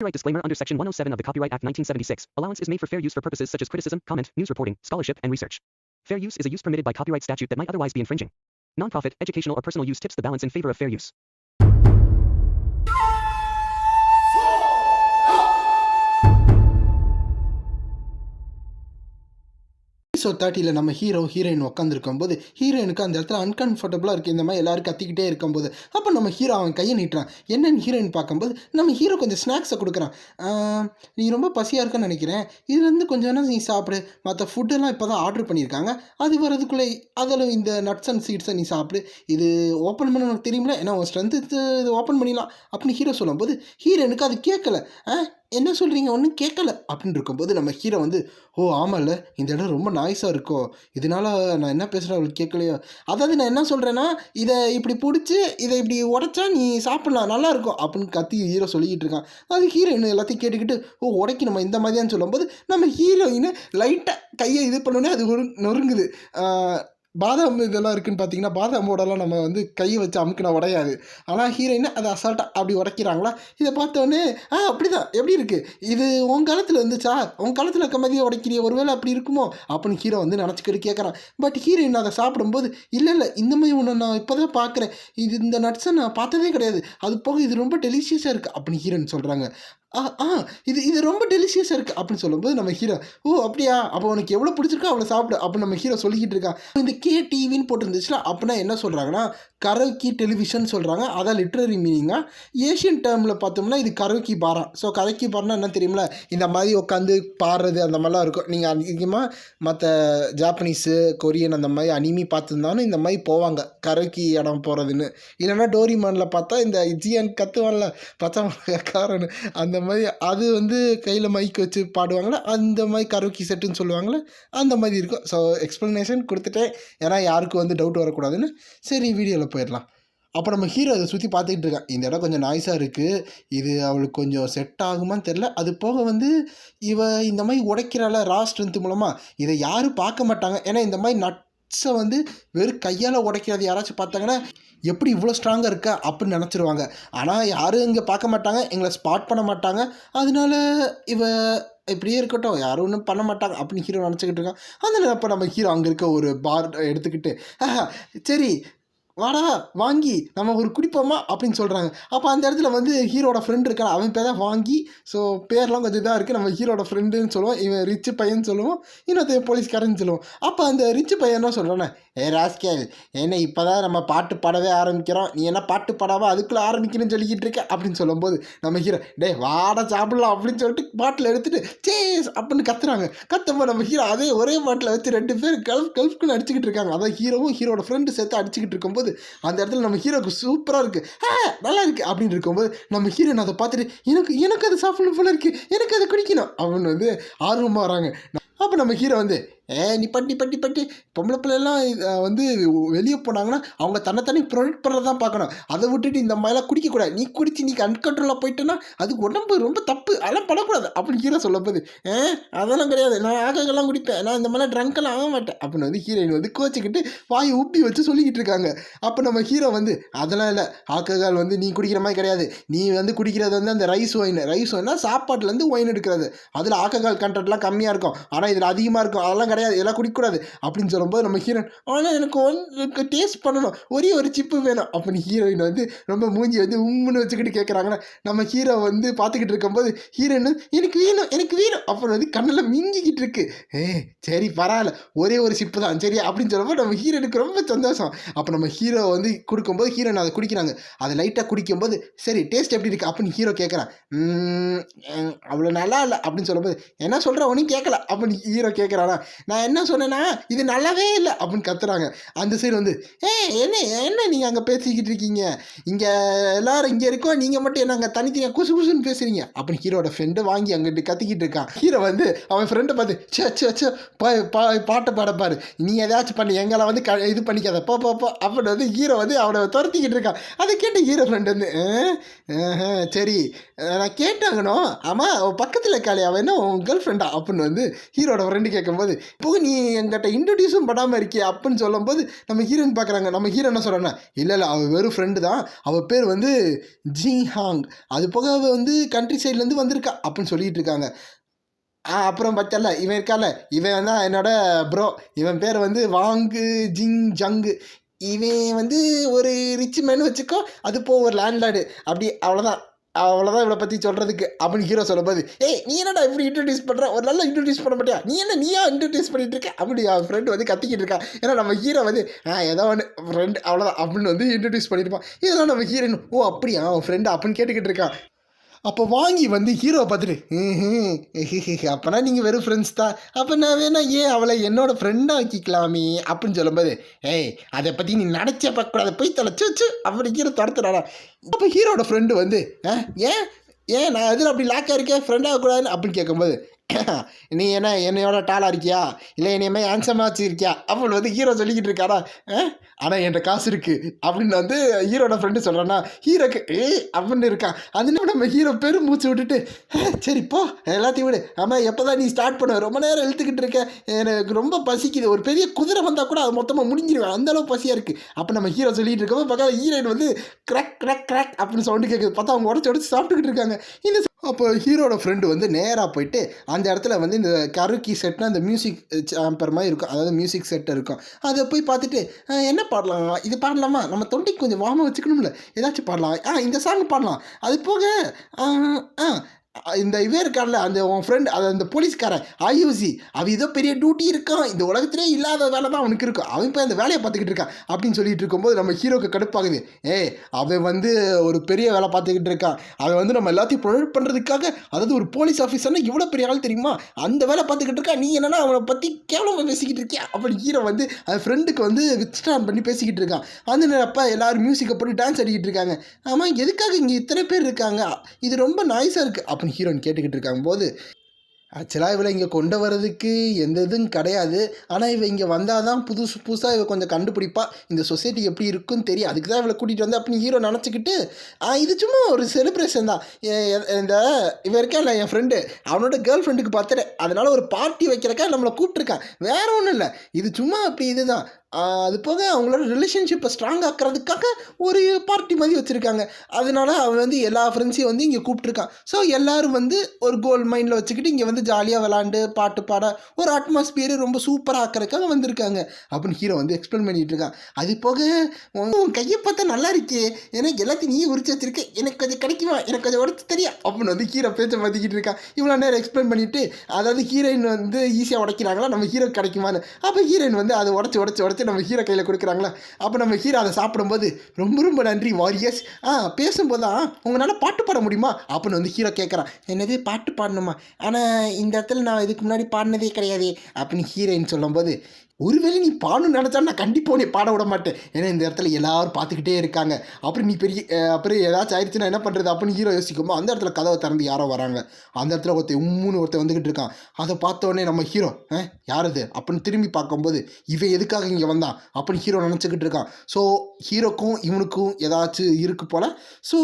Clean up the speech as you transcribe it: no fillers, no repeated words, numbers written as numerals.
Copyright disclaimer under Section 107 of the Copyright Act 1976. Allowance is made for fair use for purposes such as criticism, comment, news reporting, scholarship, and research. Fair use is a use permitted by copyright statute that might otherwise be infringing. Nonprofit, educational, or personal use tips the balance in favor of fair use. Episode 30 நம்ம heroine உட்காந்துருக்கும் போது ஹீரோயினுக்கு அந்த இடத்துல அன்கம்ஃபர்டபுளாக இருக்குது. இந்த மாதிரி எல்லாரும் கத்திக்கிட்டே இருக்கும்போது அப்போ நம்ம ஹீரோ அவன் கையை நீட்டுறான். என்னென்னு ஹீரோயின் பார்க்கும்போது நம்ம ஹீரோ கொஞ்சம் ஸ்நாக்ஸை கொடுக்குறான். நீ ரொம்ப பசியாக இருக்குன்னு நினைக்கிறேன், இதுலேருந்து கொஞ்சம் நேரம் நீ சாப்பிடு, மற்ற ஃபுட்டெல்லாம் இப்போ தான் ஆர்டர் பண்ணியிருக்காங்க, அது வரதுக்குள்ளே அதில் இந்த நட்ஸ் அண்ட் சீட்ஸை நீ சாப்பிடு, இது ஓப்பன் பண்ண உனக்கு தெரியுமில, ஏன்னா உன் ஸ்ட்ரென்த்து இது ஓப்பன் பண்ணிடலாம் அப்படின்னு ஹீரோ சொல்லும்போது ஹீரோயினுக்கு அது கேட்கல. என்ன சொல்கிறீங்க, ஒன்றும் கேட்கல அப்படின்னு இருக்கும்போது நம்ம ஹீரோ வந்து, ஓ ஆமாம்ல, இந்த இடம் ரொம்ப நாய்ஸாக இருக்கோ, இதனால் நான் என்ன பேசுகிறேன் அவளுக்கு கேட்கலையோ, அதாவது நான் என்ன சொல்கிறேன்னா, இதை இப்படி பிடிச்சி இதை இப்படி உடைச்சா நீ சாப்பிட்லாம், நல்லாயிருக்கும் அப்படின்னு கத்தி ஹீரோ சொல்லிக்கிட்டு இருக்கான். அது ஹீரோயின் எல்லாத்தையும் கேட்டுக்கிட்டு, ஓ உடைக்கி நம்ம இந்த மாதிரியான்னு சொல்லும்போது நம்ம ஹீரோயின் லைட்டாக கையை இது பண்ணோன்னே அது ஒரு நொறுங்குது. பாதாம் இதெல்லாம் இருக்குதுன்னு பார்த்தீங்கன்னா, பாதாமோடலாம் நம்ம வந்து கையை வச்சு அமுக்கினா உடையாது. ஆனால் ஹீரோயின் அதை அசால்ட்டாக அப்படி உடைக்கிறாங்களா, இதை பார்த்தோன்னே அப்படி தான் எப்படி இருக்குது, இது உன் காலத்தில் இருந்துச்சா, உன் காலத்தில் இருக்க மாதிரியே உடைக்கிறிய, ஒருவேளை அப்படி இருக்குமோ அப்படின்னு ஹீரோ வந்து நினச்சிக்கிட்டு கேட்குறான். பட் ஹீரோயின் அதை சாப்பிடும்போது, இல்லை இந்த மாதிரி ஒன்று நான் இப்போ தான் பார்க்குறேன், இந்த நட்ஸை நான் பார்த்ததே கிடையாது, அது போக இது ரொம்ப டெலிஷியஸாக இருக்குது அப்படின்னு ஹீரோயின் சொல்கிறாங்க. இது ரொம்ப டெலிஷியஸாக இருக்குது அப்படின்னு சொல்லும்போது நம்ம ஹீரோ, ஓ அப்படியா, அப்போ உனக்கு எவ்வளோ பிடிச்சிருக்கோ அவ்வளோ சாப்பிடு அப்படின்னு நம்ம ஹீரோ சொல்லிக்கிட்டு இருக்கான். இந்த KTVன்னு போட்டிருந்துச்சுன்னா அப்படின்னா என்ன சொல்கிறாங்கன்னா, கரோக்கி டெலிவிஷன் சொல்கிறாங்க. அதான் லிட்ரரி மீனிங்காக. ஏஷியன் டேர்மில் பார்த்தோம்னா இது கரோக்கி பாரா. ஸோ கரோக்கி பாரனா என்ன தெரியுமில, இந்த மாதிரி உட்காந்து பாடுறது அந்த மாதிரிலாம் இருக்கும். நீங்கள் அதிகமாக மற்ற ஜாப்பனீஸு, கொரியன் அந்த மாதிரி அனிமி பார்த்துருந்தாலும் இந்த மாதிரி போவாங்க கரோக்கி இடம் போகிறதுன்னு. இல்லைன்னா டோரிமானில் பார்த்தா இந்த ஜியன் கத்துவான்ல பச்சை காரன்னு, அந்த மாதிரி அது வந்து கையில் மைக் வச்சு பாடுவாங்களே, அந்த மாதிரி கரோக்கி செட்டுன்னு சொல்லுவாங்களே, அந்த மாதிரி இருக்கும். ஸோ எக்ஸ்ப்ளனேஷன் கொடுத்துட்டேன், ஏன்னா யாருக்கும் வந்து டவுட் வரக்கூடாதுன்னு. சரி வீடியோவில் போயிடலாம். அப்போ நம்ம ஹீரோ அதை சுற்றி பார்த்துக்கிட்டு இருக்கான். இந்த இடம் கொஞ்சம் நாய்ஸாக இருக்குது, இது அவளுக்கு கொஞ்சம் செட் ஆகுமான்னு தெரில. அது போக வந்து இந்த மாதிரி உடைக்கிறால ரா ஸ்ட்ரென்த் மூலமாக இதை யாரும் பார்க்க மாட்டாங்க. ஏன்னா இந்த மாதிரி நட்ஸை வந்து வெறும் கையால் உடைக்கிறது யாராச்சும் பார்த்தாங்கன்னா, எப்படி இவ்வளோ ஸ்ட்ராங்காக இருக்கா அப்படின்னு நினச்சிருவாங்க. ஆனால் யாரும் இங்கே பார்க்க மாட்டாங்க, எங்களை ஸ்பாட் பண்ண மாட்டாங்க, அதனால இப்படியே இருக்கட்டும், யாரும் ஒன்றும் பண்ண மாட்டாங்க அப்படின்னு ஹீரோ நினச்சிக்கிட்டு இருக்கான். அதனால் அப்போ நம்ம ஹீரோ அங்கே இருக்க ஒரு பார் எடுத்துக்கிட்டு, சரி வாடா வாங்கி நம்ம ஒரு குடிப்போமா அப்படின்னு சொல்கிறாங்க. அப்போ அந்த இடத்துல வந்து ஹீரோட ஃப்ரெண்டு இருக்கான், அவன் பேர் தான் வாங்கி. ஸோ பேர்லாம் கொஞ்சம் இதாக இருக்குது. நம்ம ஹீரோட ஃப்ரெண்டுன்னு சொல்லுவோம், இவன் ரிச்சு பையன் சொல்லுவோம், இன்னொருத்த போலீஸ்காரன்னு சொல்லுவோம். அப்போ அந்த ரிச்சு பையன் சொல்கிறானே, ராஸ்கேல் என்ன இப்போ தான் நம்ம பாட்டு பாடவே ஆரம்பிக்கிறோம், நீ என்ன பாட்டு பாடாமல் அதுக்குள்ளே ஆரம்பிக்கணும்னு சொல்லிக்கிட்டு இருக்க அப்படின்னு சொல்லும்போது நம்ம ஹீரோ, வாடா சாப்பிடலாம் அப்படின்னு சொல்லிட்டு பாட்டில் எடுத்துகிட்டு சேஸ் அப்படின்னு கத்துறாங்க. கத்தும்போது நம்ம ஹீரோ அதே ஒரே பாட்டில் வச்சு 2 பேர் கல்ஃப்குன்னு அடிச்சுக்கிட்டு இருக்காங்க. அதான் ஹீரோவும் ஹீரோட ஃப்ரெண்டு சேர்த்து அடிச்சுக்கிட்டு இருக்கும்போது அந்த இடத்துல நம்ம ஹீரோக்கு சூப்பராக இருக்குது, நல்லா இருக்குது அப்படின்னு இருக்கும்போது நம்ம ஹீரோயின் அதை பார்த்துட்டு, எனக்கு அது சாப்பிடணும் போல இருக்குது, எனக்கு அதை குடிக்கணும் அப்படின்னு வந்து ஆர்வமாக வராங்க. அப்போ நம்ம ஹீரோ வந்து, நீ பட்டி பொம்பளை பிள்ளைலாம் வந்து வெளியே போனாங்கன்னா அவங்க தன்னை ப்ரொடெக்ட் பண்ணுறது தான் பார்க்கணும், அதை விட்டுட்டு இந்த மாதிரிலாம் குடிக்கக்கூடாது, நீ குடிச்சு நீ அன்கண்ட்ரோலாக போயிட்டேன்னா அது உடம்பு ரொம்ப தப்பு, அதெல்லாம் பண்ணக்கூடாது அப்படின்னு ஹீரோ சொல்லும்போது, அதெல்லாம் கிடையாது, நான் ஆகலாம் குடிப்பேன், நான் இந்த மாதிரிலாம் ட்ரங்கெல்லாம் ஆக மாட்டேன் அப்படின்னு வந்து ஹீரோயின் வந்து கோச்சிக்கிட்டு வாயை ஊப்பி வச்சு சொல்லிக்கிட்டு இருக்காங்க. அப்போ நம்ம ஹீரோ வந்து, அதெல்லாம் இல்லை, ஆல்கஹால் வந்து நீ குடிக்கிற மாதிரி கிடையாது, நீ வந்து குடிக்கிறது வந்து அந்த ரைஸ் ஒயின்னா சாப்பாட்டுலேருந்து ஒயின் எடுக்கிறது, அதில் ஆல்கஹால் கண்டென்ட்லாம் கம்மியாக இருக்கும், ஆனால் இதில் அதிகமாக இருக்கும், அதெல்லாம் கிடையாது, இதெல்லாம் குடிக்கக்கூடாது அப்படின்னு சொல்லும்போது நம்ம ஹீரோயின், ஆனால் எனக்கு டேஸ்ட் பண்ணணும், ஒரே ஒரு சிப்பு வேணும் அப்படின்னு ஹீரோயின் வந்து ரொம்ப மூஞ்சி வந்து உம்முன்னு வச்சுக்கிட்டு கேட்குறாங்கன்னா, நம்ம ஹீரோ வந்து பார்த்துக்கிட்டு இருக்கும்போது ஹீரோயின் எனக்கு வேணும் அப்புறம் வந்து கண்ணில் மிங்கிக்கிட்டு இருக்கு. சரி பரவாயில்ல, ஒரே ஒரு சிப்பு தான் சரி அப்படின்னு சொல்லும்போது நம்ம ஹீரோனுக்கு ரொம்ப சந்தோஷம். அப்போ நம்ம ஹீரோ வந்து கொடுக்கும்போது ஹீரோயின் அதை குடிக்கிறாங்க. அதை லைட்டாக குடிக்கும்போது, சரி டேஸ்ட் எப்படி இருக்குது அப்படின்னு ஹீரோ கேட்குறான். அவ்வளோ நல்லா இல்லை அப்படின்னு சொல்லும்போது, என்ன சொல்கிற ஒன்றும் கேட்கல அப்படின்னு ஹீரோ கேட்குறானா, நான் என்ன சொன்னேன்னா இது நல்லாவே இல்லை அப்படின்னு கத்துறாங்க. அந்த சைடு வந்து, என்ன நீங்கள் அங்கே பேசிக்கிட்டு இருக்கீங்க, இங்கே எல்லாரும் இங்கே இருக்கோம், நீங்கள் மட்டும் என்ன அங்கே தனித்தனியாக குசுன்னு பேசுகிறீங்க அப்படின்னு ஹீரோட ஃப்ரெண்டு வாங்கி அங்கிட்டு கத்திக்கிட்டு இருக்கான். ஹீரோ வந்து அவன் ஃப்ரெண்டை பார்த்து, சே பாட்டை பாடப்பாரு, நீ ஏதாச்சும் பண்ணி எங்களை வந்து இது பண்ணிக்காத போ அப்படின்னு வந்து ஹீரோ வந்து அவனை துரத்திக்கிட்டு இருக்கான். அதை கேட்டு ஹீரோ ஃப்ரெண்டு வந்து, சரி நான் கேட்டாங்கண்ணோ, ஆமாம் அவன் பக்கத்தில் இருக்காளே அவன் என்ன உன் கேர்ள் ஃப்ரெண்டா அப்படின்னு வந்து ஹீரோ ஹீரோட ஃப்ரெண்டு கேட்கும்போது இப்போ நீ எங்கிட்ட இன்ட்ரடியூஸும் பண்ணாமல் இருக்கிய அப்படின்னு சொல்லும்போது நம்ம ஹீரோயின் பார்க்குறாங்க. நம்ம ஹீரோ என்ன சொல்கிறாங்கன்னா, இல்லை அவள் வெறும் ஃப்ரெண்டு தான், அவள் பேர் வந்து ஜி ஹாங், அது போக அவள் வந்து கண்ட்ரி சைட்லேருந்து வந்திருக்கா அப்படின்னு சொல்லிட்டு இருக்காங்க. அப்புறம் பச்சல்ல இவன் இருக்கால, இவன் தான் என்னோட ப்ரோ, இவன் பேர் வந்து வாங்கு ஜிங் ஜங்கு, இவன் வந்து ஒரு ரிச் மேன் வச்சுக்கோ, அது போ ஒரு லேண்ட்லார்டு, அப்படி அவ்வளோதான். அவ்வளோதான் இவளை பற்றி சொல்கிறதுக்கு அப்படின்னு ஹீரோ சொல்லும்போது, ஏய் நீ என்னடா இப்படி இன்ட்ரடியூஸ் பண்ணுற, ஒரு நல்லா இன்ட்ரடியூஸ் பண்ண மாட்டியா, நீயா இன்ட்ரடியூஸ் பண்ணிட்டு இருக்க அப்படி அவன் ஃப்ரெண்டு வந்து கத்திக்கிட்டு இருக்கா. ஏன்னா நம்ம ஹீரோ வந்து ஏதோ ஒன்று ஃப்ரெண்டு அவ்வளோதான் அப்படின்னு வந்து இன்ட்ரடியூஸ் பண்ணியிருப்பான். இதெல்லாம் நம்ம ஹீரோயின் ஓ அப்படியா அவன் ஃப்ரெண்டு அப்படின்னு கேட்டுக்கிட்டு இருக்கான். அப்போ வாங்கி வந்து ஹீரோவை பார்த்துட்டு அப்போனா நீங்கள் வெறும் ஃப்ரெண்ட்ஸ் தான், அப்போ நான் வேணா ஏன் அவளை என்னோட ஃப்ரெண்டாக ஆக்கிக்கலாமே அப்படின்னு சொல்லும்போது, ஏய் அதை பற்றி நீ நினச்சே பார்க்கக்கூடாது, போய் தொலைச்சு அப்படி ஹீரோ துரத்துறாடா. அப்போ ஹீரோட ஃப்ரெண்டு வந்து ஏன் ஏன் நான் எதில் அப்படி லாக்காக இருக்கேன் ஃப்ரெண்டாக கூடாதுன்னு அப்படின்னு கேட்கும்போது, நீ என்ன என்னையோட டாலாக இருக்கியா, இல்லை என்னையுமே ஹேண்ட்ஸமாக இருக்கியா அப்படின்னு வந்து ஹீரோ சொல்லிக்கிட்டு இருக்காரா. ஆனால் என்கிட்ட காசு இருக்குது அப்படின்னு வந்து ஹீரோட ஃப்ரெண்டு சொல்கிறான்னா, ஹீரோக்கு அப்படின்னு இருக்கான். அதனால நம்ம ஹீரோ பெரும் மூச்சு விட்டுட்டு, சரிப்போ எல்லாத்தையும் விடு, ஆமாம் எப்போ தான் நீ ஸ்டார்ட் பண்ணுவ, ரொம்ப நேரம் இழுத்துக்கிட்டு இருக்க, எனக்கு ரொம்ப பசிக்குது, ஒரு பெரிய குதிரை வந்தால் கூட அது மொத்தமாக முடிஞ்சிருவேன், அந்தளவு பசியாக இருக்குது அப்போ நம்ம ஹீரோ சொல்லிகிட்டு இருக்கோம். பக்கம் ஹீரோயின் வந்து கிராக் கிராக் கிராக் அப்படின்னு சவுண்டு கேட்குது. பார்த்தா அவங்க உடச்சி சாப்பிட்டுக்கிட்டு இருக்காங்க. இந்த அப்போ ஹீரோட ஃப்ரெண்டு வந்து நேராக போயிட்டு அந்த இடத்துல வந்து இந்த கருக்கி செட்னா அந்த மியூசிக் சாம்பர் மாதிரி இருக்கும், அதாவது மியூசிக் செட் இருக்கும், அதை போய் பார்த்துட்டு என்ன பாடலாம், இது பாடலாமா, நம்ம தொண்டைக்கு கொஞ்சம் வார்மாக வச்சுக்கணும்ல, ஏதாச்சும் பாடலாம், இந்த சாங் பாடலாம், அது போக இந்த இவே இருக்கார்ல அந்த உன் ஃப்ரெண்ட், அது அந்த போலீஸ்காரன் ஐயூசி, அவன் ஏதோ பெரிய டியூட்டி இருக்கான், இந்த உலகத்திலே இல்லாத வேலை தான் அவனுக்கு இருக்கும், அவன் இப்போ அந்த வேலையை பார்த்துக்கிட்டு இருக்கான் அப்படின்னு சொல்லிட்டு இருக்கும்போது நம்ம ஹீரோக்கு கடுப்பாகுது. அவன் வந்து ஒரு பெரிய வேலை பார்த்துக்கிட்டு இருக்கான், அவன் வந்து நம்ம எல்லாத்தையும் ப்ரொடக்ட் பண்ணுறதுக்காக, அதாவது ஒரு போலீஸ் ஆஃபீஸர்னா இவ்வளோ பெரிய ஆள் தெரியுமா, அந்த வேலை பார்த்துக்கிட்டு இருக்கான், நீ என்னன்னா அவனை பற்றி கேவலமாக பேசிக்கிட்டு இருக்கியா அப்படி ஹீரோ வந்து அவன் ஃப்ரெண்டுக்கு வந்து வித்ஸ்டாண்ட் பண்ணி பேசிக்கிட்டு இருக்கான். அந்த நேரப்போ எல்லோரும் மியூசிக்கை போட்டு டான்ஸ் அடிக்கிட்டு இருக்காங்க. ஆமாம் எதுக்காக இங்கே இத்தனை பேர் இருக்காங்க, இது ரொம்ப நாய்ஸாக இருக்குது அப்படின்னு ஹீரோயின் கேட்டுக்கிட்டு இருக்காங்க போது, ஆக்சுவலாக இவளை இங்கே கொண்டு வரதுக்கு எந்த இதுவும் கிடையாது, ஆனால் இவள் இங்கே வந்தால் தான் புதுசாக இவள் கொஞ்சம் கண்டுபிடிப்பா, இந்த சொசைட்டி எப்படி இருக்குன்னு தெரியும், அதுக்கு தான் இவளை கூட்டிகிட்டு வந்து அப்படின்னு ஹீரோ நினச்சிக்கிட்டு, இது சும்மா ஒரு செலிப்ரேஷன் தான், இந்த இவன் இருக்கா என் ஃப்ரெண்டு, அவனோட கேர்ள் ஃப்ரெண்டுக்கு பர்த்டே, அதனால் ஒரு பார்ட்டி வைக்கிறக்கா நம்மளை கூப்பிட்ருக்கான், வேற ஒன்றும் இல்லை, இது சும்மா அப்படி இதுதான், அது போக அவங்களோட ரிலேஷன்ஷிப்பை ஸ்ட்ராங் ஆக்கிறதுக்காக ஒரு பார்ட்டி மாதிரி வச்சுருக்காங்க, அதனால அவன் வந்து எல்லா ஃப்ரெண்ட்ஸையும் வந்து இங்கே கூப்பிட்ருக்கான். ஸோ எல்லோரும் வந்து ஒரு கோல் மைண்டில் வச்சுக்கிட்டு இங்கே வந்து ஜாலியாக விளாண்டு பாட்டு பாட ஒரு அட்மாஸ்பியர் ரொம்ப சூப்பராக ஆக்கிறதுக்காக வந்திருக்காங்க அப்படின்னு ஹீரோ வந்து எக்ஸ்பிளைன் பண்ணிகிட்டு இருக்கான். அது போக உன் கையை பார்த்தா நல்லா இருக்கே, எனக்கு எல்லாத்தையும் நீயே உரிச்சு வச்சிருக்க, எனக்கு கொஞ்சம் கிடைக்குமா, எனக்கு கொஞ்சம் உடச்சு தெரியா அப்படின்னு வந்து ஹீரோ பேச்சை மாற்றிக்கிட்டு இருக்கான். இவ்வளோ நேரம் எக்ஸ்பிளைன் பண்ணிவிட்டு, அதாவது ஹீரோயின் வந்து ஈஸியாக உடைக்கிறாங்களா, நம்ம ஹீரோ கிடைக்குமான்னு, அப்போ ஹீரோயின் வந்து அதை உடச்சி நம்ம ஹீரோ கையில் கொடுக்குறாங்களா. அப்போ நம்ம ஹீரோ அதை சாப்பிடும்போது ரொம்ப நன்றி வாரியர்ஸ், பேசும்போது தான் உங்களால் பாட்டு பாட முடியுமா அப்படின்னு வந்து ஹீரோ கேட்குறான். என்னது பாட்டு பாடணுமா, ஆனால் இந்த இடத்துல நான் இதுக்கு முன்னாடி பாடினதே கிடையாது அப்படின்னு ஹீரோயின் சொல்லும்போது, ஒருவேளை நீ பாடணும்னு நினச்சா நான் கண்டிப்பாக உன்னை பாட விட மாட்டேன், ஏன்னா இந்த இடத்துல எல்லாரும் பார்த்துக்கிட்டே இருக்காங்க, அப்புறம் நீ பெரிய அப்புறம் ஏதாச்சும் ஆயிடுச்சுன்னா என்ன பண்ணுறது அப்படின்னு ஹீரோ யோசிக்கும்போது அந்த இடத்துல கதவை திறந்து யாரோ வராங்க. அந்த இடத்துல ஒருத்தன் வந்துக்கிட்டு இருக்கான். அதை பார்த்தோடனே நம்ம ஹீரோ யார் அது அப்படின்னு திரும்பி பார்க்கும்போது இவன் எதுக்காக இங்கே வந்தான் அப்படின்னு ஹீரோ நினச்சிக்கிட்டு இருக்கான். ஸோ ஹீரோக்கும் இவனுக்கும் ஏதாச்சும் இருக்கு போல். ஸோ